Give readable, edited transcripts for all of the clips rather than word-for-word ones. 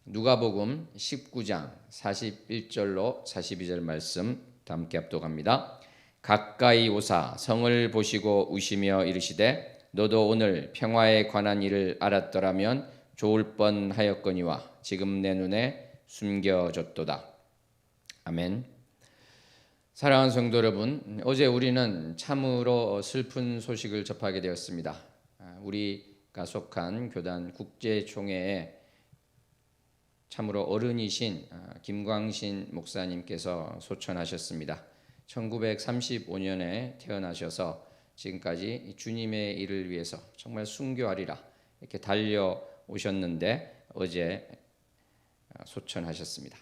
누가복음 19장 41절로 42절 말씀 함께 합독합니다. 가까이 오사 성을 보시고 우시며 이르시되 너도 오늘 평화에 관한 일을 알았더라면 좋을 뻔하였거니와 지금 내 눈에 숨겨졌도다. 아멘. 사랑하는 성도 여러분, 어제 우리는 참으로 슬픈 소식을 접하게 되었습니다. 우리가 속한 교단 국제총회에 참으로 어른이신 김광신 목사님께서 소천하셨습니다. 1935년에 태어나셔서 지금까지 주님의 일을 위해서 정말 순교하리라 이렇게 달려오셨는데 어제 소천하셨습니다.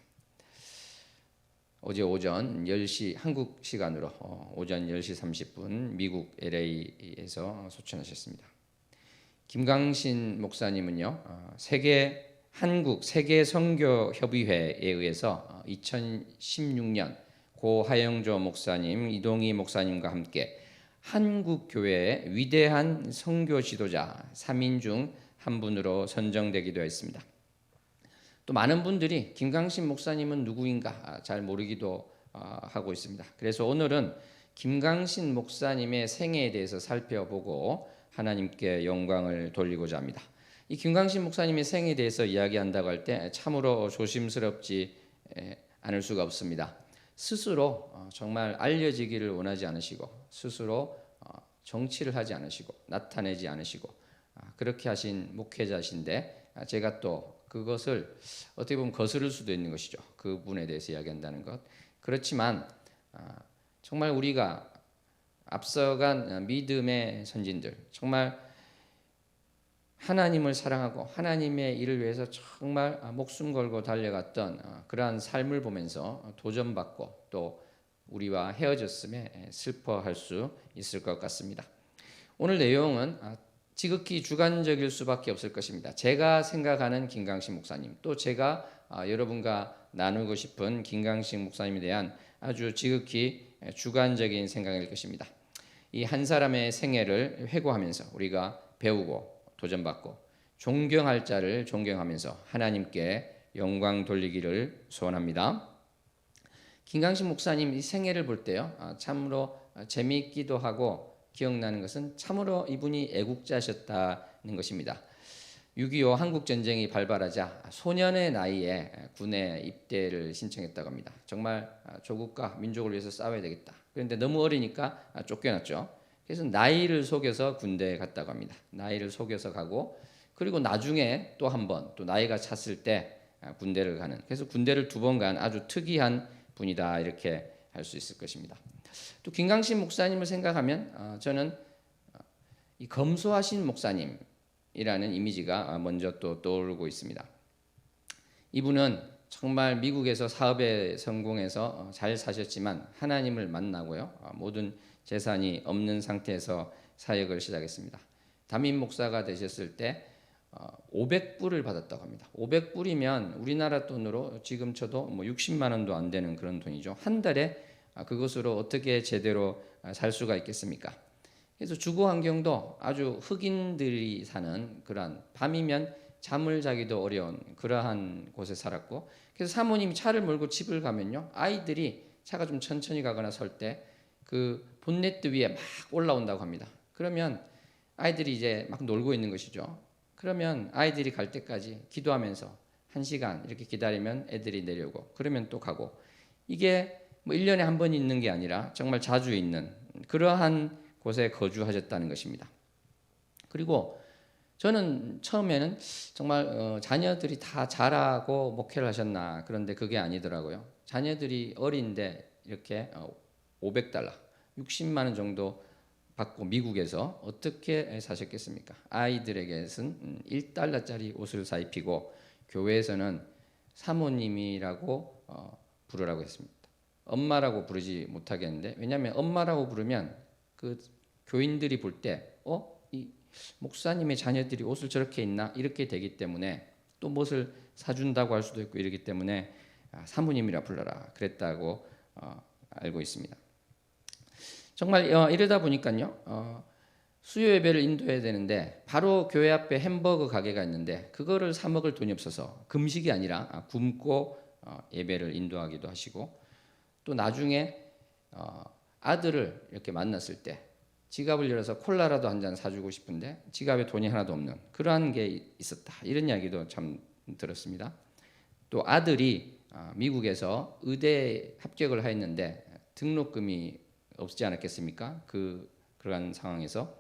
어제 오전 10시 한국 시간으로 오전 10시 30분 미국 LA에서 소천하셨습니다. 김광신 목사님은요, 한국 세계 선교 협의회에 의해서 2016년 고 하영조 목사님, 이동희 목사님과 함께 한국 교회의 위대한 선교 지도자 3인 중 한 분으로 선정되기도 했습니다. 또 많은 분들이 김광신 목사님은 누구인가 잘 모르기도 하고 있습니다. 그래서 오늘은 김광신 목사님의 생애에 대해서 살펴보고 하나님께 영광을 돌리고자 합니다. 이 김광신 목사님의 생애에 대해서 이야기한다고 할 때 참으로 조심스럽지 않을 수가 없습니다. 스스로 정말 알려지기를 원하지 않으시고 스스로 정치를 하지 않으시고 나타내지 않으시고 그렇게 하신 목회자신데 제가 또 그것을 어떻게 보면 거스를 수도 있는 것이죠. 그분에 대해서 이야기한다는 것. 그렇지만 정말 우리가 앞서간 믿음의 선진들, 정말 하나님을 사랑하고 하나님의 일을 위해서 정말 목숨 걸고 달려갔던 그러한 삶을 보면서 도전받고 또 우리와 헤어졌음에 슬퍼할 수 있을 것 같습니다. 오늘 내용은 지극히 주관적일 수밖에 없을 것입니다. 제가 생각하는 김광신 목사님, 또 제가 여러분과 나누고 싶은 김광신 목사님에 대한 아주 지극히 주관적인 생각일 것입니다. 이 한 사람의 생애를 회고하면서 우리가 배우고 도전받고 존경할 자를 존경하면서 하나님께 영광 돌리기를 소원합니다. 김광신 목사님 이 생애를 볼 때요, 참으로 재미있기도 하고 기억나는 것은 참으로 이분이 애국자셨다는 것입니다. 6.25 한국전쟁이 발발하자 소년의 나이에 군에 입대를 신청했다고 합니다. 정말 조국과 민족을 위해서 싸워야 되겠다. 그런데 너무 어리니까 쫓겨났죠. 그래서 나이를 속여서 군대에 갔다고 합니다. 나이를 속여서 가고 그리고 나중에 또 한 번 또 나이가 찼을 때 군대를 가는, 그래서 군대를 2번 간 아주 특이한 분이다 이렇게 할 수 있을 것입니다. 또 김광신 목사님을 생각하면 저는 이 검소하신 목사님이라는 이미지가 먼저 또 떠오르고 있습니다. 이분은 정말 미국에서 사업에 성공해서 잘 사셨지만 하나님을 만나고요, 모든 재산이 없는 상태에서 사역을 시작했습니다. 담임 목사가 되셨을 때 500불을 받았다고 합니다. 500불이면 우리나라 돈으로 지금 쳐도 60만 원도 안 되는 그런 돈이죠. 한 달에 그것으로 어떻게 제대로 살 수가 있겠습니까? 그래서 주거 환경도 아주 흑인들이 사는 그러한, 밤이면 잠을 자기도 어려운 그러한 곳에 살았고, 그래서 사모님이 차를 몰고 집을 가면요, 아이들이 차가 좀 천천히 가거나 설 때 그 본네트 위에 막 올라온다고 합니다. 그러면 아이들이 이제 막 놀고 있는 것이죠. 그러면 아이들이 갈 때까지 기도하면서 1시간 이렇게 기다리면 애들이 내려오고 그러면 또 가고, 이게 1년에 한 번 있는 게 아니라 정말 자주 있는 그러한 곳에 거주하셨다는 것입니다. 그리고 저는 처음에는 정말 자녀들이 다 자라고 목회를 하셨나, 그런데 그게 아니더라고요. 자녀들이 어린데 이렇게 $500, 60만 원 정도 받고 미국에서 어떻게 사셨겠습니까? 아이들에게는 $1짜리 옷을 사 입히고 교회에서는 사모님이라고 부르라고 했습니다. 엄마라고 부르지 못하겠는데, 왜냐하면 엄마라고 부르면 그 교인들이 볼 때 이 목사님의 자녀들이 옷을 저렇게 입나 이렇게 되기 때문에 또 무엇을 사준다고 할 수도 있고 이러기 때문에 사모님이라 불러라 그랬다고 알고 있습니다. 정말 이러다 보니까요, 수요 예배를 인도해야 되는데 바로 교회 앞에 햄버거 가게가 있는데 그거를 사 먹을 돈이 없어서 금식이 아니라 굶고 예배를 인도하기도 하시고, 또 나중에 아들을 이렇게 만났을 때 지갑을 열어서 콜라라도 한 잔 사주고 싶은데 지갑에 돈이 하나도 없는 그러한 게 있었다, 이런 이야기도 참 들었습니다. 또 아들이 미국에서 의대 합격을 하였는데 등록금이 없지 않았겠습니까? 그러한 상황에서,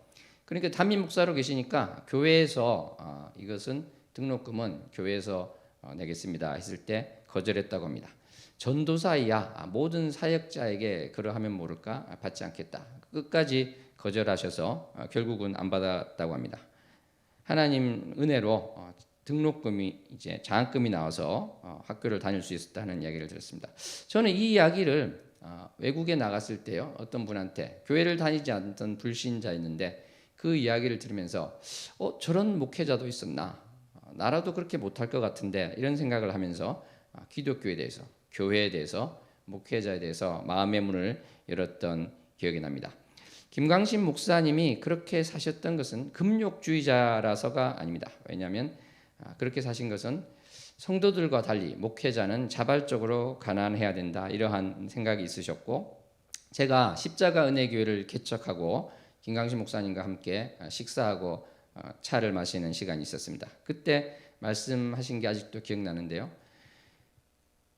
그러니까 담임 목사로 계시니까 교회에서 이것은 등록금은 교회에서 내겠습니다 했을 때 거절했다고 합니다. 전도사이야 모든 사역자에게 그러하면 모를까 받지 않겠다, 끝까지 거절하셔서 결국은 안 받았다고 합니다. 하나님 은혜로 등록금이 이제 장학금이 나와서 학교를 다닐 수 있었다는 이야기를 들었습니다. 저는 이 이야기를 외국에 나갔을 때요, 어떤 분한테 교회를 다니지 않던 불신자였는데 그 이야기를 들으면서 저런 목회자도 있었나, 나라도 그렇게 못할 것 같은데, 이런 생각을 하면서 기독교에 대해서, 교회에 대해서, 목회자에 대해서 마음의 문을 열었던 기억이 납니다. 김광신 목사님이 그렇게 사셨던 것은 금욕주의자라서가 아닙니다. 왜냐하면 그렇게 사신 것은 성도들과 달리 목회자는 자발적으로 가난해야 된다, 이러한 생각이 있으셨고, 제가 십자가 은혜교회를 개척하고 김광신 목사님과 함께 식사하고 차를 마시는 시간이 있었습니다. 그때 말씀하신 게 아직도 기억나는데요,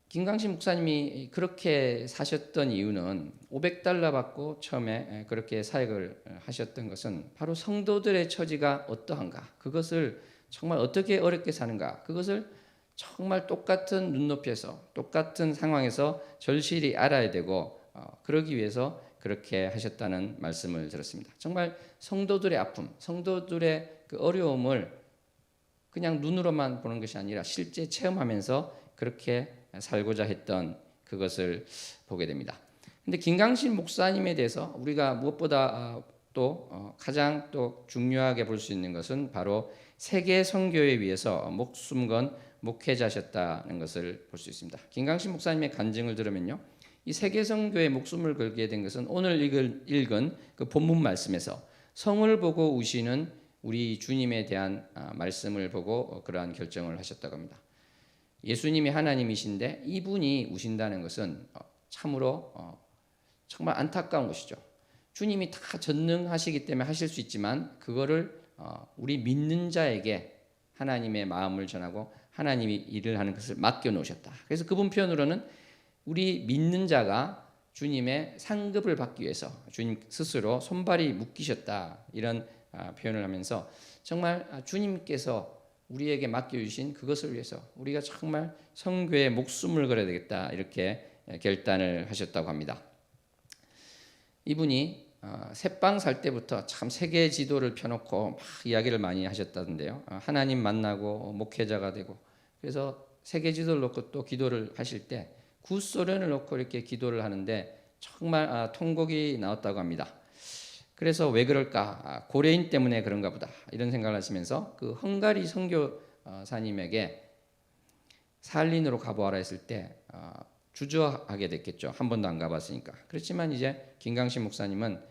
김광신 목사님이 그렇게 사셨던 이유는 $500 받고 처음에 그렇게 사역을 하셨던 것은 바로 성도들의 처지가 어떠한가, 그것을 정말 어떻게 어렵게 사는가, 그것을 정말 똑같은 눈높이에서 똑같은 상황에서 절실히 알아야 되고 그러기 위해서 그렇게 하셨다는 말씀을 들었습니다. 정말 성도들의 아픔, 성도들의 그 어려움을 그냥 눈으로만 보는 것이 아니라 실제 체험하면서 그렇게 살고자 했던 그것을 보게 됩니다. 근데 김광신 목사님에 대해서 우리가 무엇보다 또 가장 또 중요하게 볼 수 있는 것은 바로 세계 선교에 위해서 목숨 건 목회자셨다는 것을 볼 수 있습니다. 김광신 목사님의 간증을 들으면요, 이 세계 선교에 목숨을 걸게 된 것은 오늘 읽은 그 본문 말씀에서 성을 보고 우시는 우리 주님에 대한 말씀을 보고 그러한 결정을 하셨다고 합니다. 예수님이 하나님이신데 이분이 우신다는 것은 참으로 정말 안타까운 것이죠. 주님이 다 전능하시기 때문에 하실 수 있지만 그거를 우리 믿는 자에게 하나님의 마음을 전하고 하나님이 일을 하는 것을 맡겨 놓으셨다. 그래서 그분 표현으로는 우리 믿는 자가 주님의 상급을 받기 위해서 주님 스스로 손발이 묶이셨다, 이런 표현을 하면서 정말 주님께서 우리에게 맡겨주신 그것을 위해서 우리가 정말 선교에 목숨을 걸어야 되겠다, 이렇게 결단을 하셨다고 합니다. 이분이 새빵 살 때부터 참 세계 지도를 펴놓고 막 이야기를 많이 하셨다던데요. 하나님 만나고 목회자가 되고, 그래서 세계 지도를 놓고 또 기도를 하실 때 구소련을 놓고 이렇게 기도를 하는데 정말 통곡이 나왔다고 합니다. 그래서 왜 그럴까, 고려인 때문에 그런가 보다, 이런 생각을 하시면서 그 헝가리 선교사님에게 살린으로 가보아라 했을 때 주저하게 됐겠죠. 한 번도 안 가봤으니까. 그렇지만 이제 김광신 목사님은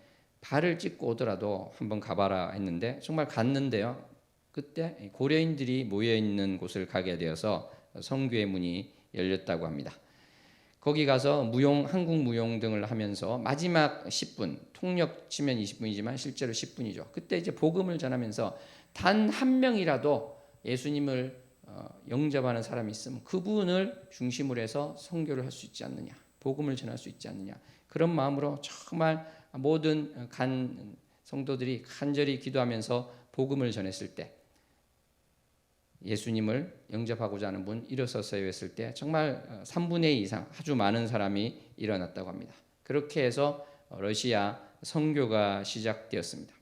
발을 찍고 오더라도 한번 가봐라 했는데 정말 갔는데요, 그때 고려인들이 모여있는 곳을 가게 되어서 선교의 문이 열렸다고 합니다. 거기 가서 한국 무용 등을 하면서 마지막 10분, 통역 치면 20분이지만 실제로 10분이죠. 그때 이제 복음을 전하면서 단 한 명이라도 예수님을 영접하는 사람이 있으면 그분을 중심으로 해서 선교를 할 수 있지 않느냐, 복음을 전할 수 있지 않느냐, 그런 마음으로 정말 모든 성도들이 간절히 기도하면서 복음을 전했을 때 예수님을 영접하고자 하는 분 일어서세요 했을 때 정말 3분의 2 이상 아주 많은 사람이 일어났다고 합니다. 그렇게 해서 러시아 선교가 시작되었습니다.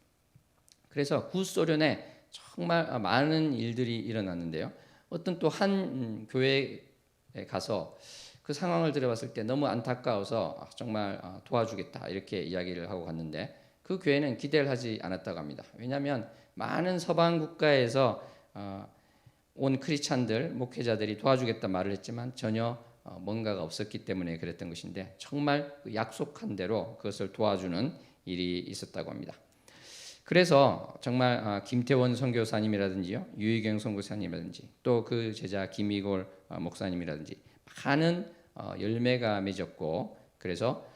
그래서 구소련에 정말 많은 일들이 일어났는데요, 어떤 또 한 교회에 가서 그 상황을 들어봤을 때 너무 안타까워서 정말 도와주겠다, 이렇게 이야기를 하고 갔는데 그 교회는 기대를 하지 않았다고 합니다. 왜냐하면 많은 서방 국가에서 온 크리스찬들, 목회자들이 도와주겠다 말을 했지만 전혀 뭔가가 없었기 때문에 그랬던 것인데 정말 약속한 대로 그것을 도와주는 일이 있었다고 합니다. 그래서 정말 김태원 선교사님이라든지요, 유희경 선교사님이라든지 또 그 제자 김이골 목사님이라든지 많은 열매가 맺었고, 그래서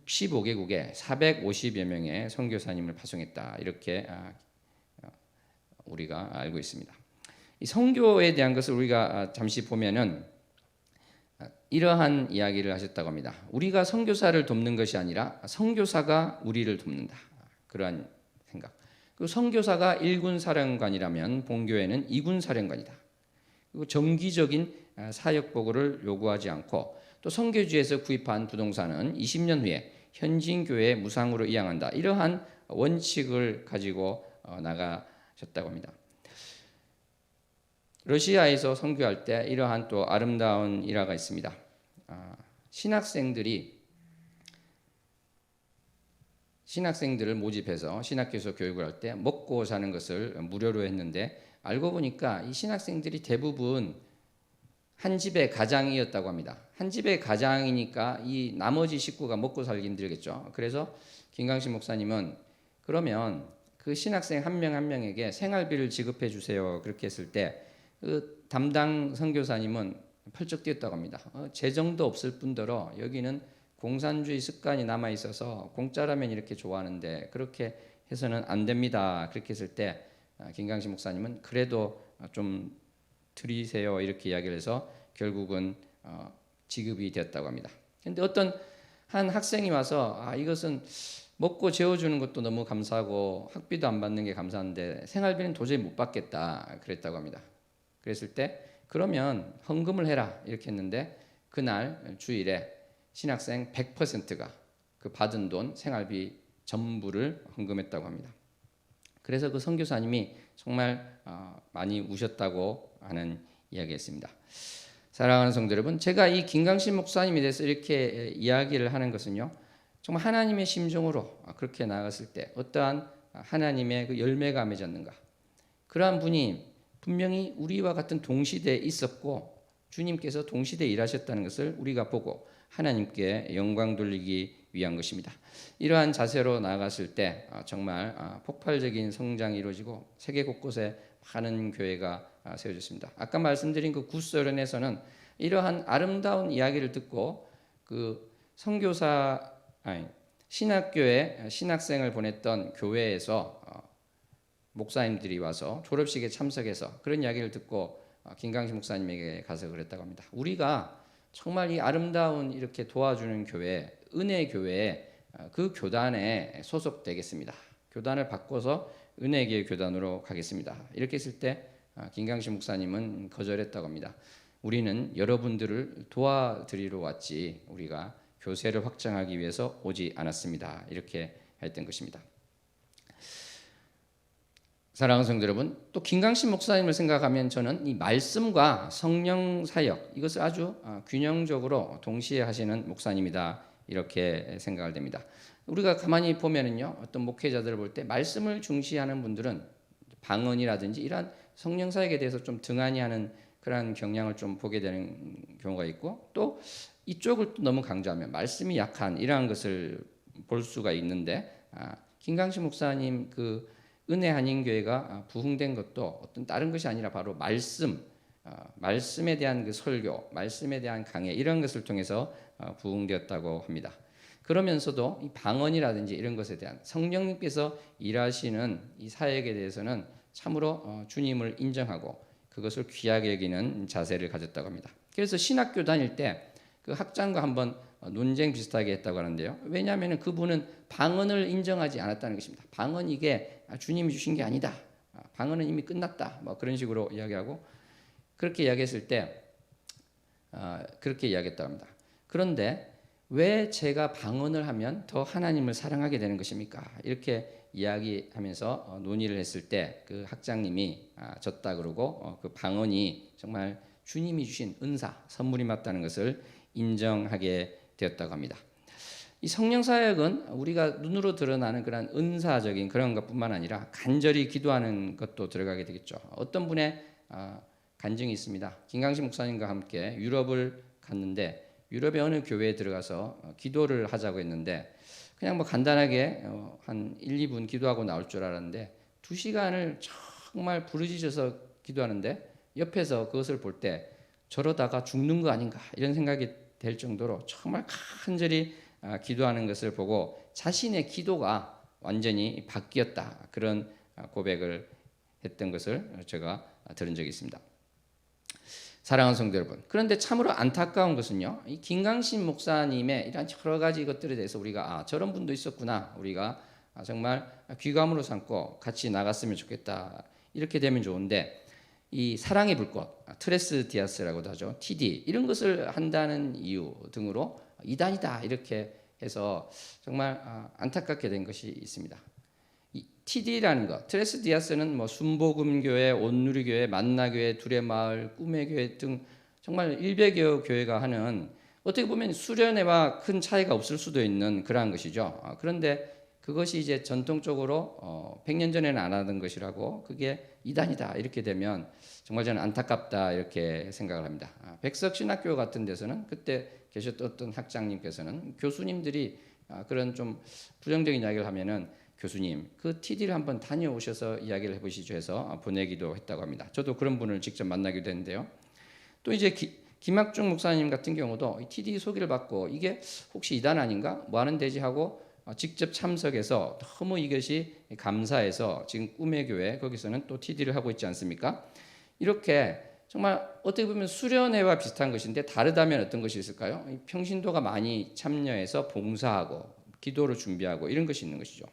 65개국에 450여 명의 선교사님을 파송했다, 이렇게 우리가 알고 있습니다. 이 선교에 대한 것을 우리가 잠시 보면은 이러한 이야기를 하셨다고 합니다. 우리가 선교사를 돕는 것이 아니라 선교사가 우리를 돕는다, 그러한 생각. 그 선교사가 1군 사령관이라면 본교회는 2군 사령관이다. 그리고 정기적인 사역 보고를 요구하지 않고, 또 선교지에서 구입한 부동산은 20년 후에 현지인 교회에 무상으로 이양한다, 이러한 원칙을 가지고 나가셨다고 합니다. 러시아에서 선교할 때 이러한 또 아름다운 일화가 있습니다. 신학생들을 모집해서 신학교에서 교육을 할 때 먹고 사는 것을 무료로 했는데, 알고 보니까 이 신학생들이 대부분 한 집의 가장이었다고 합니다. 한 집의 가장이니까 이 나머지 식구가 먹고 살기 힘들겠죠. 그래서 김강식 목사님은 그러면 그 신학생 한 명 한 명에게 생활비를 지급해 주세요, 그렇게 했을 때 그 담당 선교사님은 펄쩍 뛰었다고 합니다. 재정도 없을 뿐더러 여기는 공산주의 습관이 남아 있어서 공짜라면 이렇게 좋아하는데 그렇게 해서는 안 됩니다, 그렇게 했을 때 김강식 목사님은 그래도 좀 드리세요, 이렇게 이야기를 해서 결국은 지급이 되었다고 합니다. 그런데 어떤 한 학생이 와서 이것은 먹고 재워주는 것도 너무 감사하고 학비도 안 받는 게 감사한데 생활비는 도저히 못 받겠다, 그랬다고 합니다. 그랬을 때 그러면 헌금을 해라, 이렇게 했는데 그날 주일에 신학생 100%가 그 받은 돈 생활비 전부를 헌금했다고 합니다. 그래서 그 선교사님이 정말 많이 우셨다고 하는 이야기였습니다. 사랑하는 성도 여러분, 제가 이 김강식 목사님에 대해서 이렇게 이야기를 하는 것은요, 정말 하나님의 심정으로 그렇게 나아갔을 때 어떠한 하나님의 그 열매가 맺었는가, 그러한 분이 분명히 우리와 같은 동시대에 있었고 주님께서 동시대에 일하셨다는 것을 우리가 보고 하나님께 영광 돌리기 위한 것입니다. 이러한 자세로 나아갔을 때 정말 폭발적인 성장이 이루어지고 세계 곳곳에 많은 교회가 세워졌습니다. 아까 말씀드린 그 구소련에서는 이러한 아름다운 이야기를 듣고 그 신학교에 신학생을 보냈던 교회에서 목사님들이 와서 졸업식에 참석해서 그런 이야기를 듣고 김강식 목사님에게 가서 그랬다고 합니다. 우리가 정말 이 아름다운 이렇게 도와주는 교회, 은혜 교회에 그 교단에 소속되겠습니다. 교단을 바꿔서 은혜교회 교단으로 가겠습니다. 이렇게 했을 때 김강식 목사님은 거절했다고 합니다. 우리는 여러분들을 도와드리러 왔지 우리가 교세를 확장하기 위해서 오지 않았습니다, 이렇게 했던 것입니다. 사랑하는 성도 여러분, 또 김강식 목사님을 생각하면 저는 이 말씀과 성령 사역, 이것을 아주 균형적으로 동시에 하시는 목사님이다, 이렇게 생각을 됩니다. 우리가 가만히 보면은요, 어떤 목회자들을 볼 때 말씀을 중시하는 분들은 방언이라든지 이러한 성령 사역에 대해서 좀 등한히하는 그런 경향을 좀 보게 되는 경우가 있고, 또 이쪽을 또 너무 강조하면 말씀이 약한 이러한 것을 볼 수가 있는데, 김강식 목사님 그 은혜 한인교회가 부흥된 것도 어떤 다른 것이 아니라 바로 말씀에 대한 그 설교, 말씀에 대한 강해, 이런 것을 통해서 부흥되었다고 합니다. 그러면서도 이 방언이라든지 이런 것에 대한 성령님께서 일하시는 이 사역에 대해서는 참으로 주님을 인정하고 그것을 귀하게 여기는 자세를 가졌다고 합니다. 그래서 신학교 다닐 때 그 학장과 한번 논쟁 비슷하게 했다고 하는데요. 왜냐하면 그분은 방언을 인정하지 않았다는 것입니다. 방언 이게 주님이 주신 게 아니다, 방언은 이미 끝났다, 뭐 그런 식으로 이야기하고, 그렇게 이야기했을 때 그렇게 이야기했다고 합니다. 그런데 왜 제가 방언을 하면 더 하나님을 사랑하게 되는 것입니까? 이렇게 이야기하면서 논의를 했을 때 그 학장님이 졌다 그러고 그 방언이 정말 주님이 주신 은사, 선물이 맞다는 것을 인정하게 되었다고 합니다. 이 성령 사역은 우리가 눈으로 드러나는 그런 은사적인 그런 것뿐만 아니라 간절히 기도하는 것도 들어가게 되겠죠. 어떤 분의 간증이 있습니다. 김강식 목사님과 함께 유럽을 갔는데 유럽의 어느 교회에 들어가서 기도를 하자고 했는데 그냥 뭐 간단하게 한 1, 2분 기도하고 나올 줄 알았는데 2시간을 정말 부르짖어서 기도하는데 옆에서 그것을 볼 때 저러다가 죽는 거 아닌가 이런 생각이 될 정도로 정말 간절히 기도하는 것을 보고 자신의 기도가 완전히 바뀌었다, 그런 고백을 했던 것을 제가 들은 적이 있습니다. 사랑하는 성도 여러분, 그런데 참으로 안타까운 것은요, 이 김강신 목사님의 이런 여러 가지 것들에 대해서 우리가 저런 분도 있었구나, 우리가 정말 귀감으로 삼고 같이 나갔으면 좋겠다, 이렇게 되면 좋은데, 이 사랑의 불꽃, 트레스 디아스라고도 하죠, TD, 이런 것을 한다는 이유 등으로 이단이다 이렇게 해서 정말 안타깝게 된 것이 있습니다. 이 TD라는 것, 트레스 디아스는 뭐 순복음교회, 온누리교회, 만나교회, 두레마을, 꿈의교회 등 정말 100여 교회가 하는, 어떻게 보면 수련회와 큰 차이가 없을 수도 있는 그러한 것이죠. 그런데 그것이 이제 전통적으로 100년 전에는 안 하던 것이라고, 그게 이단이다 이렇게 되면 정말 저는 안타깝다 이렇게 생각을 합니다. 백석신학교 같은 데서는 그때 계셨던 어떤 학장님께서는 교수님들이 그런 좀 부정적인 이야기를 하면은 교수님 그 TD를 한번 다녀오셔서 이야기를 해보시죠 해서 보내기도 했다고 합니다. 저도 그런 분을 직접 만나기도 했는데요. 또 이제 김학중 목사님 같은 경우도 TD 소개를 받고 이게 혹시 이단 아닌가 뭐 하는 데지 하고 직접 참석해서 너무 이것이 감사해서 지금 꿈의 교회 거기서는 또 TD를 하고 있지 않습니까? 이렇게 정말 어떻게 보면 수련회와 비슷한 것인데 다르다면 어떤 것이 있을까요? 평신도가 많이 참여해서 봉사하고 기도를 준비하고 이런 것이 있는 것이죠.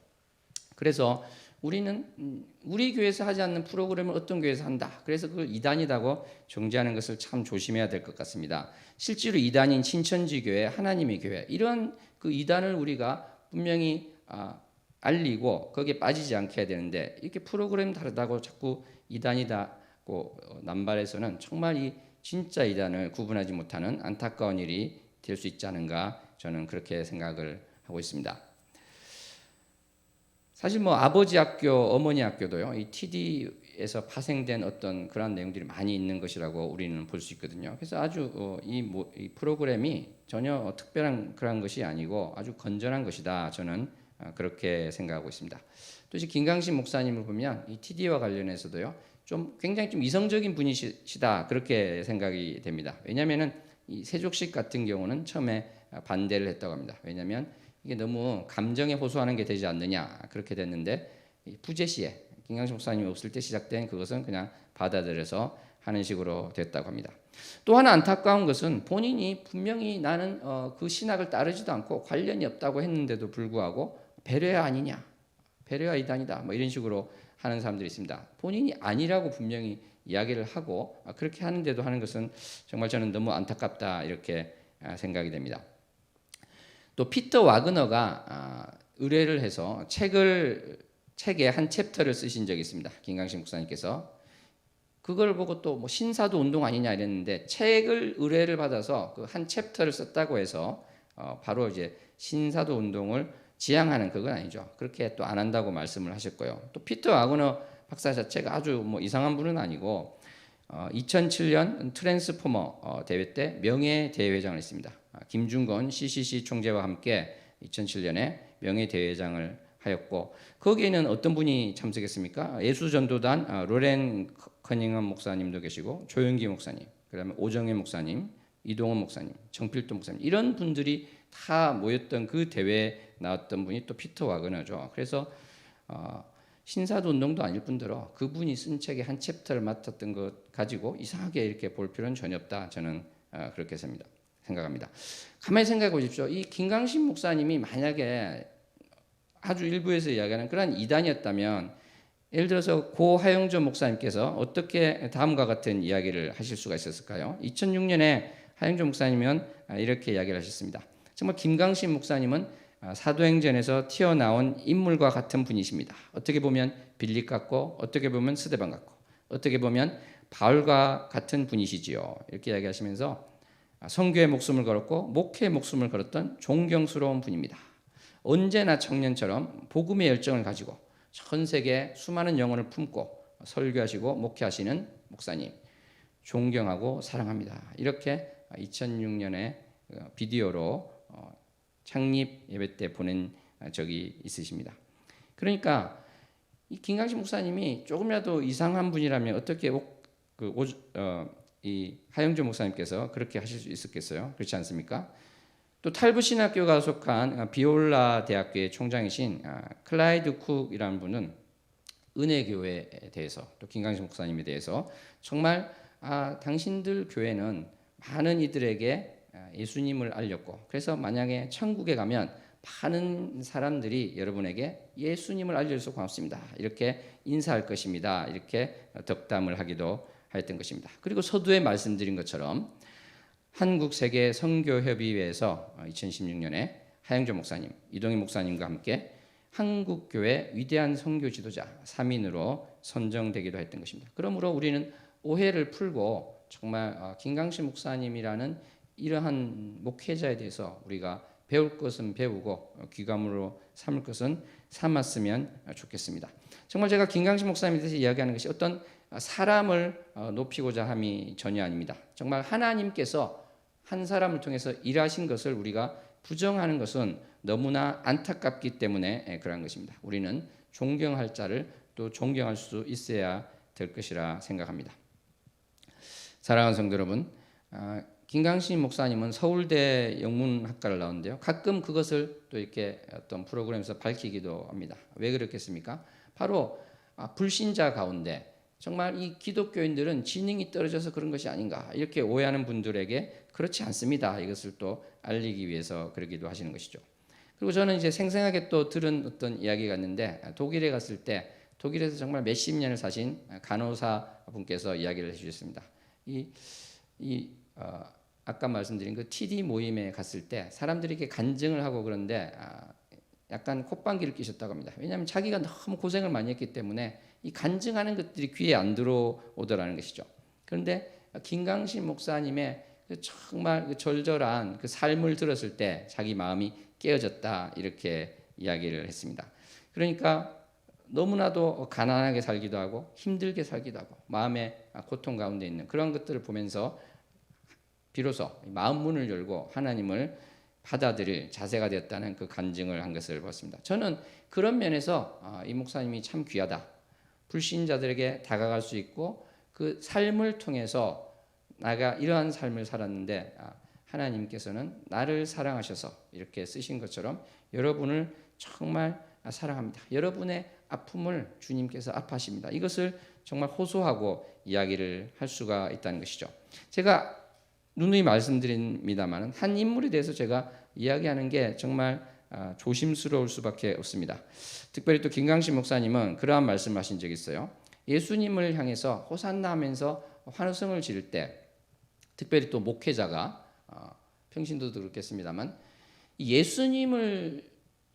그래서 우리는 우리 교회에서 하지 않는 프로그램을 어떤 교회에서 한다, 그래서 그걸 이단이라고 정죄하는 것을 참 조심해야 될 것 같습니다. 실제로 이단인 신천지 교회, 하나님의 교회, 이런 그 이단을 우리가 분명히 알리고 거기에 빠지지 않게 해야 되는데, 이렇게 프로그램 다르다고 자꾸 이단이다고 남발해서는 정말 이 진짜 이단을 구분하지 못하는 안타까운 일이 될 수 있지 않은가, 저는 그렇게 생각을 하고 있습니다. 사실 뭐 아버지 학교, 어머니 학교도요, 이 TD에서 파생된 어떤 그런 내용들이 많이 있는 것이라고 우리는 볼 수 있거든요. 그래서 아주 이 프로그램이 전혀 특별한 그런 것이 아니고 아주 건전한 것이다, 저는 그렇게 생각하고 있습니다. 또 이제 김강신 목사님을 보면 이 TD와 관련해서도요, 좀 굉장히 좀 이성적인 분이시다 그렇게 생각이 됩니다. 왜냐하면은 이 세족식 같은 경우는 처음에 반대를 했다고 합니다. 왜냐하면 이게 너무 감정에 호소하는 게 되지 않느냐 그렇게 됐는데, 부재 시에 김강신 목사님이 없을 때 시작된 그것은 그냥 받아들여서 하는 식으로 됐다고 합니다. 또 하나 안타까운 것은 본인이 분명히 나는 그 신학을 따르지도 않고 관련이 없다고 했는데도 불구하고 배려야 아니냐, 배려야 이단이다 뭐 이런 식으로 하는 사람들이 있습니다. 본인이 아니라고 분명히 이야기를 하고 그렇게 하는데도 하는 것은 정말 저는 너무 안타깝다 이렇게 생각이 됩니다. 또 피터 와그너가 의뢰를 해서 책의 한 챕터를 쓰신 적이 있습니다. 김강신 목사님께서 그걸 보고 또 뭐 신사도 운동 아니냐 이랬는데, 책을 의뢰를 받아서 그 한 챕터를 썼다고 해서 바로 이제 신사도 운동을 지향하는 그건 아니죠. 그렇게 또 안 한다고 말씀을 하셨고요. 또 피터 와그너 박사 자체가 아주 뭐 이상한 분은 아니고 2007년 트랜스포머 대회 때 명예대회장을 했습니다. 김중건 CCC 총재와 함께 2007년에 명예대회장을 하였고, 거기에는 어떤 분이 참석했습니까? 예수전도단 로렌 커닝엄 목사님도 계시고, 조영기 목사님, 그다음에 오정혜 목사님, 이동원 목사님, 정필도 목사님, 이런 분들이 다 모였던 그 대회에 나왔던 분이 또 피터 와그너죠. 그래서 신사도 운동도 아닐 뿐더러 그분이 쓴 책의 한 챕터를 맡았던 것 가지고 이상하게 이렇게 볼 필요는 전혀 없다, 저는 그렇게 생각합니다. 가만히 생각해 보십시오. 이 김강신 목사님이 만약에 아주 일부에서 이야기하는 그런 이단이었다면, 예를 들어서 고 하영조 목사님께서 어떻게 다음과 같은 이야기를 하실 수가 있었을까요? 2006년에 하영조 목사님은 이렇게 이야기를 하셨습니다. 정말 김강신 목사님은 사도행전에서 튀어나온 인물과 같은 분이십니다. 어떻게 보면 빌립 같고, 어떻게 보면 스데반 같고, 어떻게 보면 바울과 같은 분이시지요. 이렇게 이야기하시면서 선교의 목숨을 걸었고 목회의 목숨을 걸었던 존경스러운 분입니다. 언제나 청년처럼 복음의 열정을 가지고 전 세계 수많은 영혼을 품고 설교하시고 목회하시는 목사님, 존경하고 사랑합니다. 이렇게 2006년에 비디오로 창립 예배 때 보낸 적이 있으십니다. 그러니까 이 김강식 목사님이 조금이라도 이상한 분이라면 어떻게 이 하영조 목사님께서 그렇게 하실 수 있었겠어요? 그렇지 않습니까? 또 탈부신학교가 속한 비올라 대학교의 총장이신 클라이드 쿡이라는 분은 은혜교회에 대해서 또 김강식 목사님에 대해서 정말 당신들 교회는 많은 이들에게 예수님을 알렸고 그래서 만약에 천국에 가면 많은 사람들이 여러분에게 예수님을 알려줘서 고맙습니다. 이렇게 인사할 것입니다. 이렇게 덕담을 하기도 하였던 것입니다. 그리고 서두에 말씀드린 것처럼 한국세계 선교협의회에서 2016년에 하영조 목사님, 이동희 목사님과 함께 한국교회 위대한 선교 지도자 3인으로 선정되기도 했던 것입니다. 그러므로 우리는 오해를 풀고 정말 김강식 목사님이라는 이러한 목회자에 대해서 우리가 배울 것은 배우고 귀감으로 삼을 것은 삼았으면 좋겠습니다. 정말 제가 김강식 목사님에 대해서 이야기하는 것이 어떤 사람을 높이고자 함이 전혀 아닙니다. 정말 하나님께서 한 사람을 통해서 일하신 것을 우리가 부정하는 것은 너무나 안타깝기 때문에 그러한 것입니다. 우리는 존경할 자를 또 존경할 수 있어야 될 것이라 생각합니다. 사랑하는 성도 여러분, 김강식 목사님은 서울대 영문학과를 나왔는데요. 가끔 그것을 또 이렇게 어떤 프로그램에서 밝히기도 합니다. 왜 그렇겠습니까? 바로 불신자 가운데 정말 이 기독교인들은 지능이 떨어져서 그런 것이 아닌가 이렇게 오해하는 분들에게 그렇지 않습니다. 이것을 또 알리기 위해서 그러기도 하시는 것이죠. 그리고 저는 이제 생생하게 또 들은 어떤 이야기가 있는데 독일에 갔을 때 독일에서 정말 몇십 년을 사신 간호사 분께서 이야기를 해주셨습니다. 아까 말씀드린 그 TD 모임에 갔을 때 사람들이 이렇게 간증을 하고 그런데 약간 콧방귀를 뀌셨다고 합니다. 왜냐하면 자기가 너무 고생을 많이 했기 때문에 이 간증하는 것들이 귀에 안 들어오더라는 것이죠. 그런데 김강식 목사님의 정말 그 절절한 그 삶을 들었을 때 자기 마음이 깨어졌다 이렇게 이야기를 했습니다. 그러니까 너무나도 가난하게 살기도 하고 힘들게 살기도 하고 마음의 고통 가운데 있는 그런 것들을 보면서 비로소 마음 문을 열고 하나님을 받아들일 자세가 되었다는 그 간증을 한 것을 봤습니다. 저는 그런 면에서 이 목사님이 참 귀하다. 불신자들에게 다가갈 수 있고 그 삶을 통해서 나가 이러한 삶을 살았는데 하나님께서는 나를 사랑하셔서 이렇게 쓰신 것처럼 여러분을 정말 사랑합니다. 여러분의 아픔을 주님께서 아파하십니다. 이것을 정말 호소하고 이야기를 할 수가 있다는 것이죠. 제가 누누이 말씀드립니다만 한 인물에 대해서 제가 이야기하는 게 정말 조심스러울 수밖에 없습니다. 특별히 또 김강식 목사님은 그러한 말씀하신 적이 있어요. 예수님을 향해서 호산나 하면서 환호성을 지를 때 특별히 또 목회자가 평신도도 그렇겠습니다만 예수님을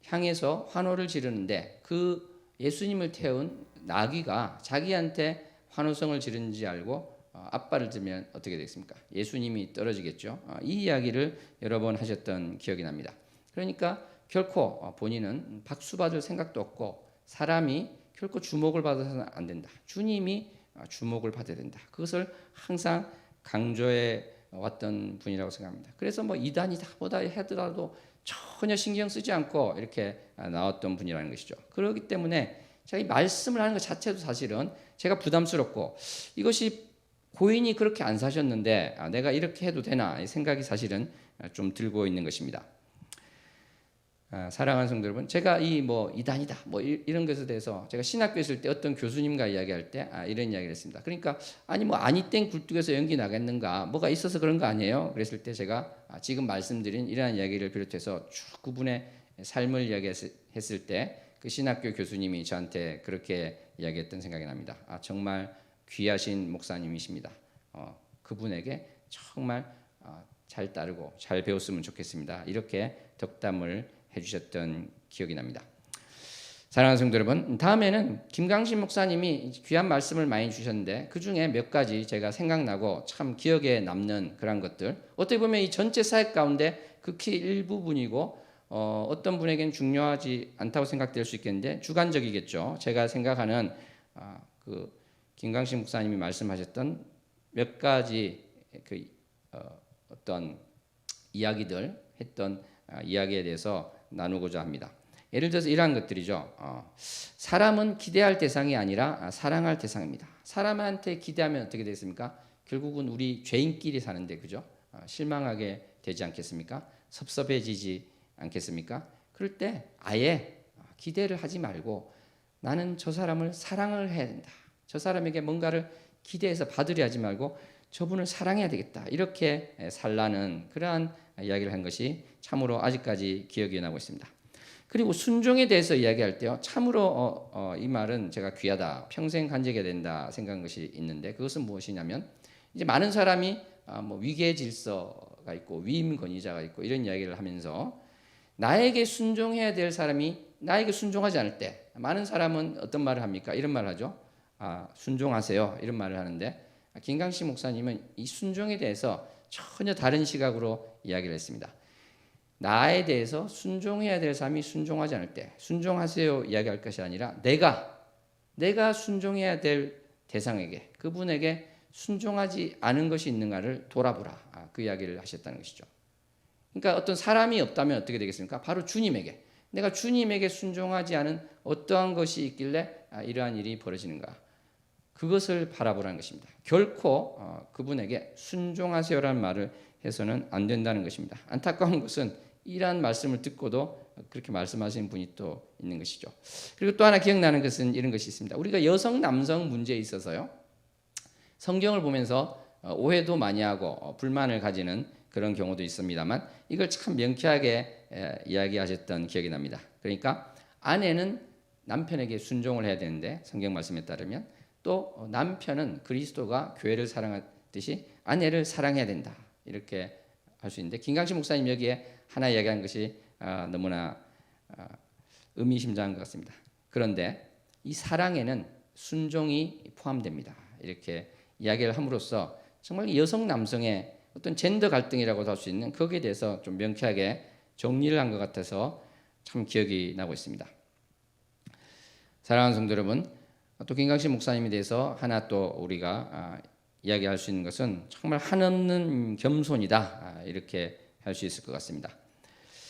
향해서 환호를 지르는데 그 예수님을 태운 나귀가 자기한테 환호성을 지르는지 알고 앞발을 들면 어떻게 되겠습니까? 예수님이 떨어지겠죠. 이 이야기를 여러 번 하셨던 기억이 납니다. 그러니까 결코 본인은 박수 받을 생각도 없고 사람이 결코 주목을 받아서는 안 된다. 주님이 주목을 받아야 된다. 그것을 항상 강조해 왔던 분이라고 생각합니다. 그래서 뭐 이단이다 뭐다 하더라도 전혀 신경 쓰지 않고 이렇게 나왔던 분이라는 것이죠. 그렇기 때문에 제가 이 말씀을 하는 것 자체도 사실은 제가 부담스럽고 이것이 고인이 그렇게 안 사셨는데 내가 이렇게 해도 되나 생각이 사실은 좀 들고 있는 것입니다. 사랑하는 성도 여러분, 제가 이단이다 이런 것에 대해서 제가 신학교에 있을 때 어떤 교수님과 이야기할 때 이런 이야기를 했습니다. 그러니까 아니 땡 굴뚝에서 연기 나겠는가 뭐가 있어서 그런 거 아니에요? 그랬을 때 제가 지금 말씀드린 이러한 이야기를 비롯해서 쭉 그분의 삶을 이야기했을 때 그 신학교 교수님이 저한테 그렇게 이야기했던 생각이 납니다. 정말 귀하신 목사님이십니다. 그분에게 정말 잘 따르고 잘 배웠으면 좋겠습니다. 이렇게 덕담을 해주셨던 기억이 납니다. 사랑하는 성도 여러분, 다음에는 김강식 목사님이 귀한 말씀을 많이 주셨는데 그 중에 몇 가지 제가 생각나고 참 기억에 남는 그런 것들, 어떻게 보면 이 전체 사역 가운데 극히 일부분이고 어떤 분에게는 중요하지 않다고 생각될 수 있겠는데 주관적이겠죠. 제가 생각하는 그 김강식 목사님이 말씀하셨던 몇 가지 어떤 이야기들 했던 이야기에 대해서 나누고자 합니다. 예를 들어서 이러한 것들이죠. 사람은 기대할 대상이 아니라 사랑할 대상입니다. 사람한테 기대하면 어떻게 되겠습니까? 결국은 우리 죄인끼리 사는데, 그죠? 실망하게 되지 않겠습니까? 섭섭해지지 않겠습니까? 그럴 때 아예 기대를 하지 말고 나는 저 사람을 사랑을 해야 된다. 저 사람에게 뭔가를 기대해서 받으려 하지 말고 저분을 사랑해야 되겠다. 이렇게 살라는 그러한 이야기를 한 것이 참으로 아직까지 기억이 나고 있습니다. 그리고 순종에 대해서 이야기할 때요, 참으로 이 말은 제가 귀하다, 평생 간직해야 된다 생각한 것이 있는데, 그것은 무엇이냐면 이제 많은 사람이 뭐 위계 질서가 있고 위임 권위자가 있고 이런 이야기를 하면서 나에게 순종해야 될 사람이 나에게 순종하지 않을 때 많은 사람은 어떤 말을 합니까? 이런 말을 하죠. 순종하세요. 이런 말을 하는데, 김강식 목사님은 이 순종에 대해서 전혀 다른 시각으로 이야기를 했습니다. 나에 대해서 순종해야 될 사람이 순종하지 않을 때 순종하세요 이야기할 것이 아니라 내가 순종해야 될 대상에게, 그분에게 순종하지 않은 것이 있는가를 돌아보라. 그 이야기를 하셨다는 것이죠. 그러니까 어떤 사람이 없다면 어떻게 되겠습니까? 바로 주님에게, 내가 주님에게 순종하지 않은 어떠한 것이 있길래 이러한 일이 벌어지는가, 그것을 바라보라는 것입니다. 결코 그분에게 순종하세요라는 말을 해서는 안 된다는 것입니다. 안타까운 것은 이러한 말씀을 듣고도 그렇게 말씀하시는 분이 또 있는 것이죠. 그리고 또 하나 기억나는 것은 이런 것이 있습니다. 우리가 여성 남성 문제에 있어서요, 성경을 보면서 오해도 많이 하고 불만을 가지는 그런 경우도 있습니다만, 이걸 참 명쾌하게 이야기하셨던 기억이 납니다. 그러니까 아내는 남편에게 순종을 해야 되는데, 성경 말씀에 따르면 또 남편은 그리스도가 교회를 사랑하듯이 아내를 사랑해야 된다, 이렇게 할 수 있는데, 김강식 목사님 여기에 하나 이야기한 것이 너무나 의미심장한 것 같습니다. 그런데 이 사랑에는 순종이 포함됩니다. 이렇게 이야기를 함으로써 정말 여성 남성의 어떤 젠더 갈등이라고도 할 수 있는 거기에 대해서 좀 명쾌하게 정리를 한 것 같아서 참 기억이 나고 있습니다. 사랑하는 성도 여러분, 또 김강식 목사님에 대해서 하나 또 우리가 이야기할 수 있는 것은 정말 한없는 겸손이다, 이렇게 할 수 있을 것 같습니다.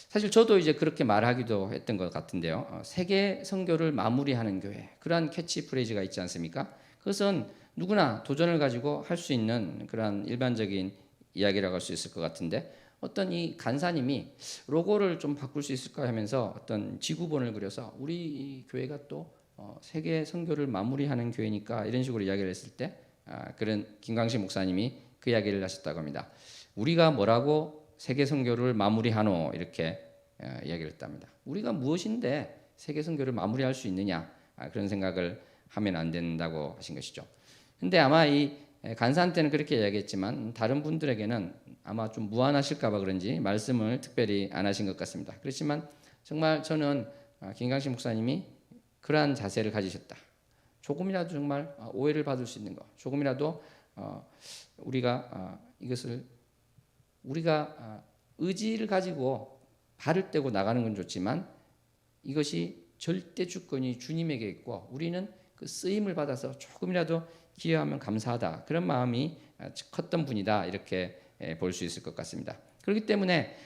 사실 저도 이제 그렇게 말하기도 했던 것 같은데요, 세계 선교를 마무리하는 교회, 그러한 캐치프레이즈가 있지 않습니까? 그것은 누구나 도전을 가지고 할 수 있는 그러한 일반적인 이야기라고 할 수 있을 것 같은데, 어떤 이 간사님이 로고를 좀 바꿀 수 있을까 하면서 어떤 지구본을 그려서 우리 이 교회가 또 세계 선교를 마무리하는 교회니까 이런 식으로 이야기를 했을 때, 그런 김강식 목사님이 그 이야기를 하셨다고 합니다. 우리가 뭐라고 세계 선교를 마무리하노, 이렇게 이야기를 했답니다. 우리가 무엇인데 세계 선교를 마무리할 수 있느냐, 그런 생각을 하면 안 된다고 하신 것이죠. 근데 아마 이 간사한테는 그렇게 이야기했지만 다른 분들에게는 아마 좀 무안하실까 봐 그런지 말씀을 특별히 안 하신 것 같습니다. 그렇지만 정말 저는 김강식 목사님이 그러한 자세를 가지셨다, 조금이라도 정말 오해를 받을 수 있는 것, 조금이라도 우리가 이것을 우리가 의지를 가지고 발을 떼고 나가는 건 좋지만 이것이 절대 주권이 주님에게 있고 우리는 그 쓰임을 받아서 조금이라도 기여하면 감사하다, 그런 마음이 컸던 분이다, 이렇게 볼 수 있을 것 같습니다. 그렇기 때문에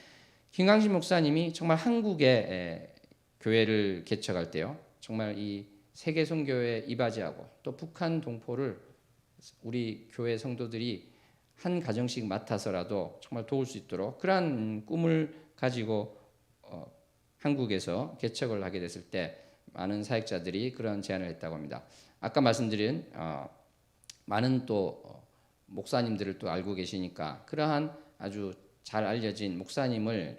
김강식 목사님이 정말 한국의 교회를 개척할 때요, 정말 이 세계 선교에 이바지하고 또 북한 동포를 우리 교회 성도들이 한 가정씩 맡아서라도 정말 도울 수 있도록 그러한 꿈을 가지고 한국에서 개척을 하게 됐을 때 많은 사역자들이 그런 제안을 했다고 합니다. 아까 말씀드린 많은 또 목사님들을 또 알고 계시니까 그러한 아주 잘 알려진 목사님들을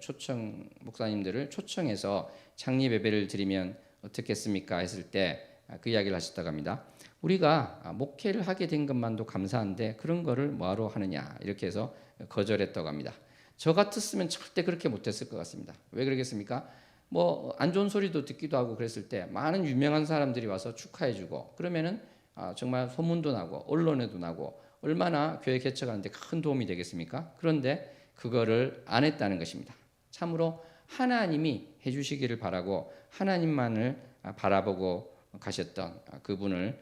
초청해서 창립 예배를 드리면 어떻겠습니까 했을 때 그 이야기를 하셨다고 합니다. 우리가 목회를 하게 된 것만도 감사한데 그런 거를 뭐하러 하느냐, 이렇게 해서 거절했다고 합니다. 저 같았으면 절대 그렇게 못했을 것 같습니다. 왜 그러겠습니까? 뭐 안 좋은 소리도 듣기도 하고 그랬을 때 많은 유명한 사람들이 와서 축하해주고 그러면은 정말 소문도 나고 언론에도 나고 얼마나 교회 개척하는데 큰 도움이 되겠습니까? 그런데 그거를 안 했다는 것입니다. 참으로 하나님이 해주시기를 바라고 하나님만을 바라보고 가셨던 그분을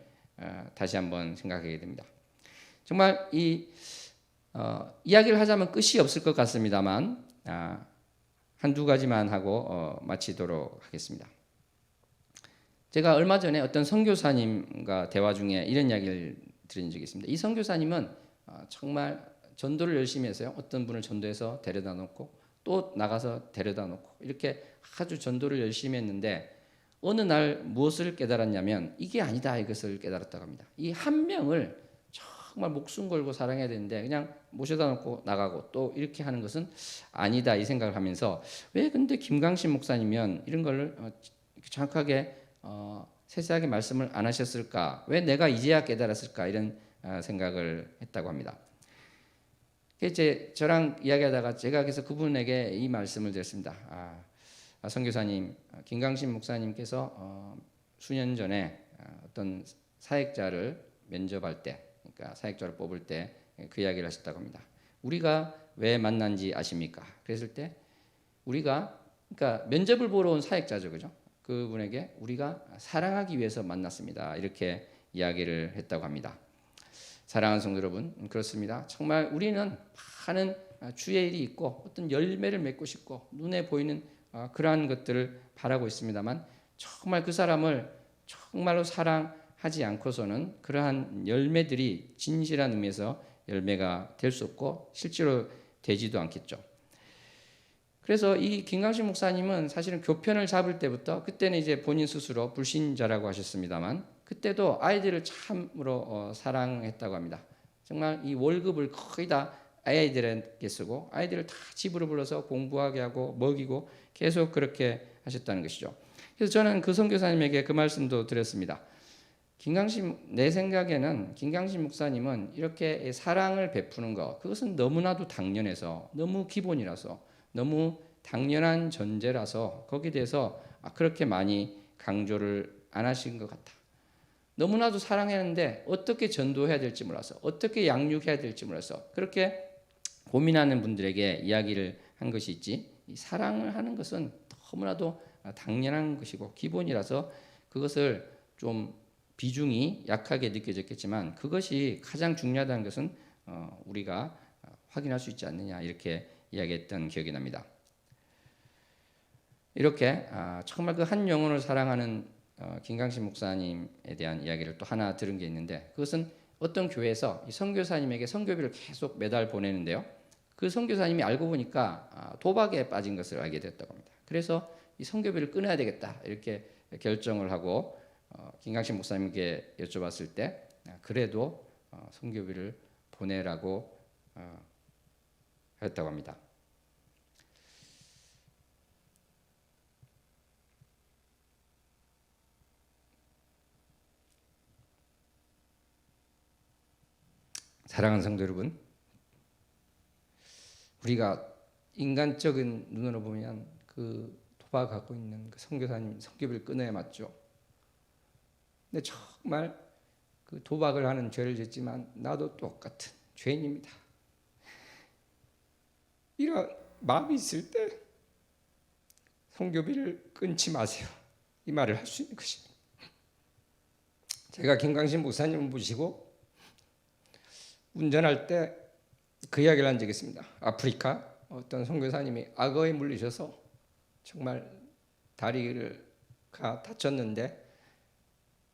다시 한번 생각하게 됩니다. 정말 이 이야기를 하자면 끝이 없을 것 같습니다만 한두 가지만 하고 마치도록 하겠습니다. 제가 얼마 전에 어떤 선교사님과 대화 중에 이런 이야기를 들은 적이 있습니다. 이 선교사님은 정말 전도를 열심히 해서요. 어떤 분을 전도해서 데려다 놓고 또 나가서 데려다 놓고 이렇게 아주 전도를 열심히 했는데 어느 날 무엇을 깨달았냐면 이게 아니다 이것을 깨달았다고 합니다. 이 한 명을 정말 목숨 걸고 사랑해야 되는데 그냥 모셔다 놓고 나가고 또 이렇게 하는 것은 아니다 이 생각을 하면서 왜 근데 김강신 목사님은 이런 걸 정확하게 세세하게 말씀을 안 하셨을까? 왜 내가 이제야 깨달았을까? 이런 생각을 했다고 합니다. 이제 저랑 이야기하다가 제가 그래서 그분에게 이 말씀을 드렸습니다. 선교사님, 김강신 목사님께서 수년 전에 어떤 사역자를 면접할 때, 그러니까 사역자를 뽑을 때 그 이야기를 하셨다고 합니다. 우리가 왜 만난지 아십니까? 그랬을 때 우리가 그러니까 면접을 보러 온 사역자죠, 그죠? 그분에게 우리가 사랑하기 위해서 만났습니다. 이렇게 이야기를 했다고 합니다. 사랑하는 성도 여러분, 그렇습니다. 정말 우리는 많은 주의 일이 있고 어떤 열매를 맺고 싶고 눈에 보이는 그러한 것들을 바라고 있습니다만 정말 그 사람을 정말로 사랑하지 않고서는 그러한 열매들이 진실한 의미에서 열매가 될 수 없고 실제로 되지도 않겠죠. 그래서 이 김강신 목사님은 사실은 교편을 잡을 때부터 그때는 이제 본인 스스로 불신자라고 하셨습니다만 그때도 아이들을 참으로 사랑했다고 합니다. 정말 이 월급을 거의 다 아이들에게 쓰고 아이들을 다 집으로 불러서 공부하게 하고 먹이고 계속 그렇게 하셨다는 것이죠. 그래서 저는 그 선교사님에게 그 말씀도 드렸습니다. 내 생각에는 김강신 목사님은 이렇게 사랑을 베푸는 것 그것은 너무나도 당연해서 너무 기본이라서 너무 당연한 전제라서 거기에 대해서 그렇게 많이 강조를 안 하신 것 같아. 너무나도 사랑했는데 어떻게 전도해야 될지 몰라서 어떻게 양육해야 될지 몰라서 그렇게 고민하는 분들에게 이야기를 한 것이 있지 이 사랑을 하는 것은 너무나도 당연한 것이고 기본이라서 그것을 좀 비중이 약하게 느껴졌겠지만 그것이 가장 중요하다는 것은 우리가 확인할 수 있지 않느냐 이렇게 이야기했던 기억이 납니다. 이렇게 정말 그 한 영혼을 사랑하는 김강신 목사님에 대한 이야기를 또 하나 들은 게 있는데 그것은 어떤 교회에서 이 선교사님에게 선교비를 계속 매달 보내는데요. 그 선교사님이 알고 보니까 도박에 빠진 것을 알게 됐다고 합니다. 그래서 이 선교비를 끊어야 되겠다 이렇게 결정을 하고 김강신 목사님께 여쭤봤을 때 그래도 선교비를 보내라고 했다고 합니다. 사랑하는 성도 여러분, 우리가 인간적인 눈으로 보면 그 도박하고 있는 그 선교사님 선교비를 끊어야 맞죠. 근데 정말 그 도박을 하는 죄를 짓지만 나도 똑같은 죄인입니다. 이런 마음이 있을 때 선교비를 끊지 마세요. 이 말을 할 수 있는 것입니다. 제가 김강신 목사님을 모시고 운전할 때 그 이야기를 한 적이 있습니다. 아프리카 어떤 선교사님이 악어에 물리셔서 정말 다리가 다쳤는데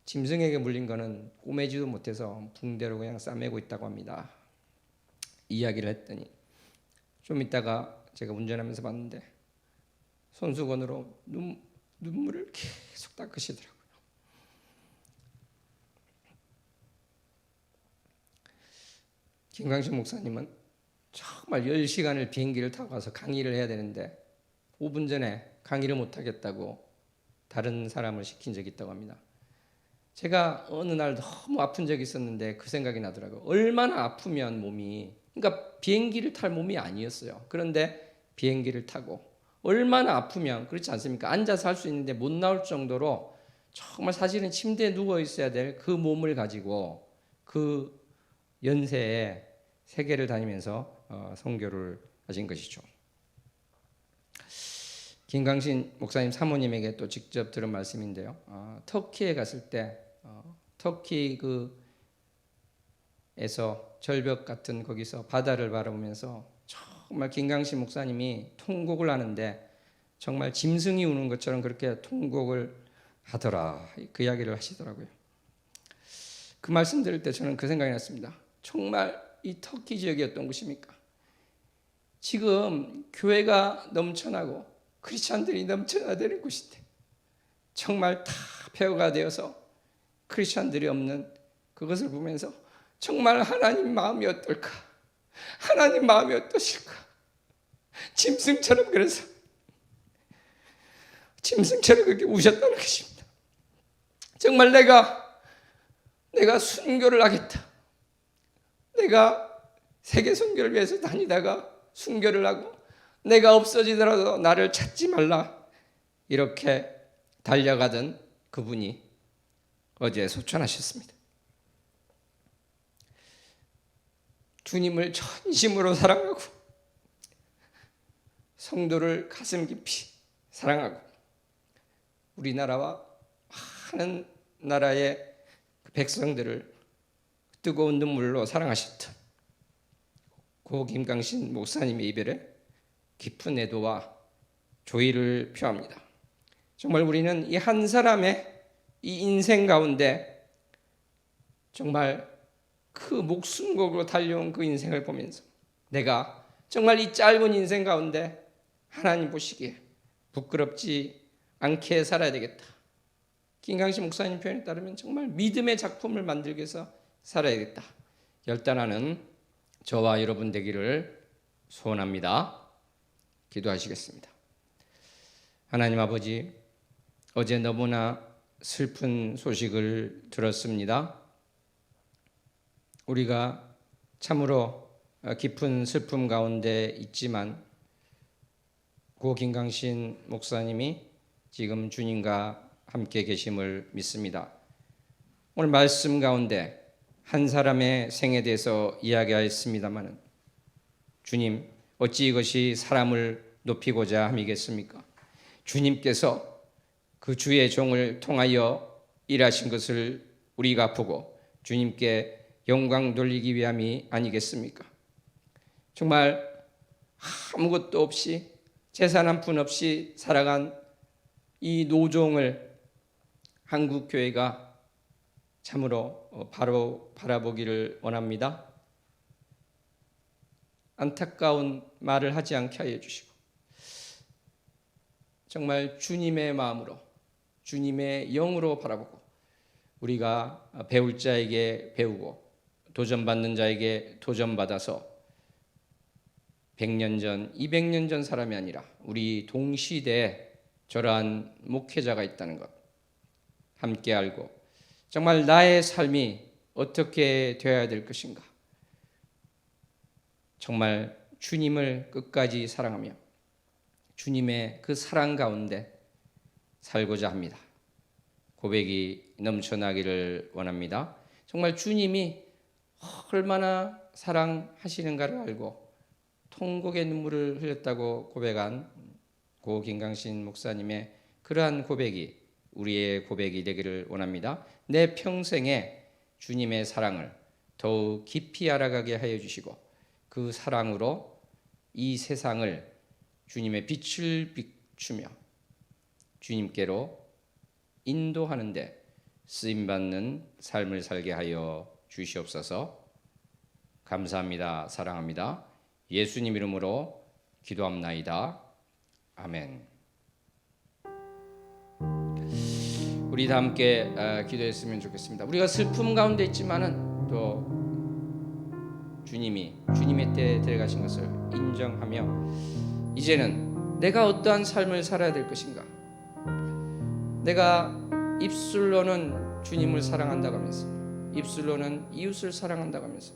짐승에게 물린 거는 꼬매지도 못해서 붕대로 그냥 싸매고 있다고 합니다. 이야기를 했더니 좀 있다가 제가 운전하면서 봤는데 손수건으로 눈물을 계속 닦으시더라고요. 김강신 목사님은 정말 10시간을 비행기를 타고 가서 강의를 해야 되는데 5분 전에 강의를 못하겠다고 다른 사람을 시킨 적이 있다고 합니다. 제가 어느 날 너무 아픈 적이 있었는데 그 생각이 나더라고요. 얼마나 아프면 몸이 그러니까 비행기를 탈 몸이 아니었어요. 그런데 비행기를 타고 얼마나 아프면 그렇지 않습니까? 앉아서 할 수 있는데 못 나올 정도로 정말 사실은 침대에 누워 있어야 될 그 몸을 가지고 그 연세에 세계를 다니면서 선교를 하신 것이죠. 김강신 목사님 사모님에게 또 직접 들은 말씀인데요. 터키에 갔을 때 터키 에서 절벽 같은 거기서 바다를 바라보면서 정말 김강신 목사님이 통곡을 하는데 정말 짐승이 우는 것처럼 그렇게 통곡을 하더라. 그 이야기를 하시더라고요. 그 말씀 들을 때 저는 그 생각이 났습니다. 정말 이 터키 지역이었던 곳입니까? 지금 교회가 넘쳐나고 크리스찬들이 넘쳐나되는 곳인데 정말 다 폐허가 되어서 크리스찬들이 없는 그것을 보면서 정말 하나님 마음이 어떨까? 하나님 마음이 어떠실까? 짐승처럼 그래서 짐승처럼 그렇게 우셨다는 것입니다. 정말 내가 순교를 하겠다. 내가 세계 선교를 위해서 다니다가 순교를 하고 내가 없어지더라도 나를 찾지 말라. 이렇게 달려가던 그분이 어제 소천하셨습니다. 주님을 전심으로 사랑하고 성도를 가슴 깊이 사랑하고 우리나라와 많은 나라의 백성들을 뜨거운 눈물로 사랑하셨던 고 김강신 목사님의 이별에 깊은 애도와 조의를 표합니다. 정말 우리는 이 한 사람의 이 인생 가운데 정말 그 목숨 걸고 달려온 그 인생을 보면서 내가 정말 이 짧은 인생 가운데 하나님 보시기에 부끄럽지 않게 살아야 되겠다. 김강신 목사님 표현에 따르면 정말 믿음의 작품을 만들기 위해서 살아야겠다. 결단하는 저와 여러분 되기를 소원합니다. 기도하시겠습니다. 하나님 아버지, 어제 너무나 슬픈 소식을 들었습니다. 우리가 참으로 깊은 슬픔 가운데 있지만 고 김강신 목사님이 지금 주님과 함께 계심을 믿습니다. 오늘 말씀 가운데 한 사람의 생에 대해서 이야기하였습니다마는 주님, 어찌 이것이 사람을 높이고자 함이겠습니까? 주님께서 그 주의 종을 통하여 일하신 것을 우리가 보고 주님께 영광 돌리기 위함이 아니겠습니까? 정말 아무것도 없이 재산 한 푼 없이 살아간 이 노종을 한국 교회가 참으로 바로 바라보기를 원합니다. 안타까운 말을 하지 않게 하여 주시고 정말 주님의 마음으로 주님의 영으로 바라보고 우리가 배울 자에게 배우고 도전받는 자에게 도전받아서 100년 전, 200년 전 사람이 아니라 우리 동시대에 저러한 목회자가 있다는 것 함께 알고 정말 나의 삶이 어떻게 되어야 될 것인가, 정말 주님을 끝까지 사랑하며 주님의 그 사랑 가운데 살고자 합니다. 고백이 넘쳐나기를 원합니다. 정말 주님이 얼마나 사랑하시는가를 알고 통곡의 눈물을 흘렸다고 고백한 고 김강신 목사님의 그러한 고백이 우리의 고백이 되기를 원합니다. 내 평생에 주님의 사랑을 더욱 깊이 알아가게 하여 주시고 그 사랑으로 이 세상을 주님의 빛을 비추며 주님께로 인도하는 데 쓰임받는 삶을 살게 하여 주시옵소서. 감사합니다. 사랑합니다. 예수님 이름으로 기도합나이다. 아멘. 우리 다 함께 기도했으면 좋겠습니다. 우리가 슬픔 가운데 있지만은 또 주님의 때에 데려가신 것을 인정하며 이제는 내가 어떠한 삶을 살아야 될 것인가, 내가 입술로는 주님을 사랑한다고 하면서 입술로는 이웃을 사랑한다고 하면서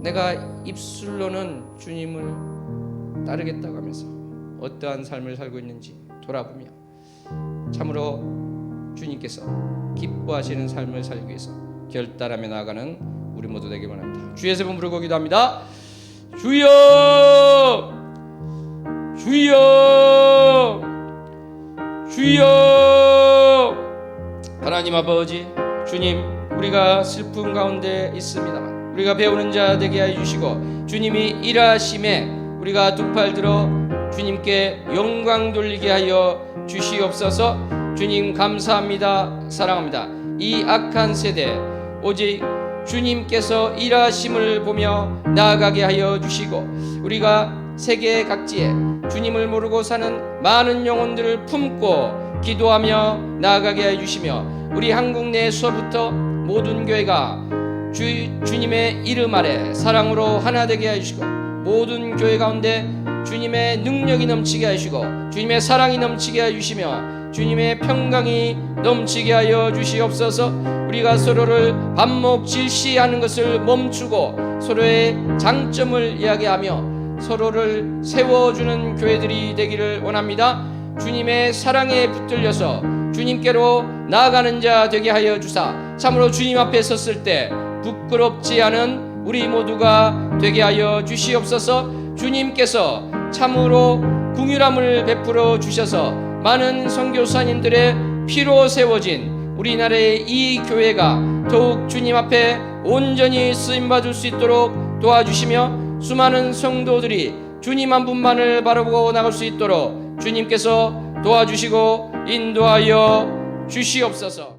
내가 입술로는 주님을 따르겠다고 하면서 어떠한 삶을 살고 있는지 돌아보며 참으로 주님께서 기뻐하시는 삶을 살기 위해서 결단하며 나아가는 우리 모두 되길 원합니다. 주의 세 번 부르고 기도합니다. 주여, 주여, 주여. 하나님 아버지, 주님, 우리가 슬픔 가운데 있습니다만 우리가 배우는 자 되게 하여 주시고 주님이 일하심에 우리가 두 팔 들어 주님께 영광 돌리게 하여 주시옵소서. 주님 감사합니다. 사랑합니다. 이 악한 세대 오직 주님께서 일하심을 보며 나아가게 하여 주시고, 우리가 세계 각지에 주님을 모르고 사는 많은 영혼들을 품고 기도하며 나아가게 해 주시며, 우리 한국 내에서부터 모든 교회가 주님의 이름 아래 사랑으로 하나 되게 해주시고, 모든 교회 가운데 주님의 능력이 넘치게 하시고 주님의 사랑이 넘치게 해주시며 주님의 평강이 넘치게 하여 주시옵소서. 우리가 서로를 반목 질시하는 것을 멈추고 서로의 장점을 이야기하며 서로를 세워주는 교회들이 되기를 원합니다. 주님의 사랑에 붙들려서 주님께로 나아가는 자 되게 하여 주사, 참으로 주님 앞에 섰을 때 부끄럽지 않은 우리 모두가 되게 하여 주시옵소서. 주님께서 참으로 긍휼함을 베풀어 주셔서 많은 선교사님들의 피로 세워진 우리나라의 이 교회가 더욱 주님 앞에 온전히 쓰임받을 수 있도록 도와주시며, 수많은 성도들이 주님 한 분만을 바라보고 나갈 수 있도록 주님께서 도와주시고 인도하여 주시옵소서.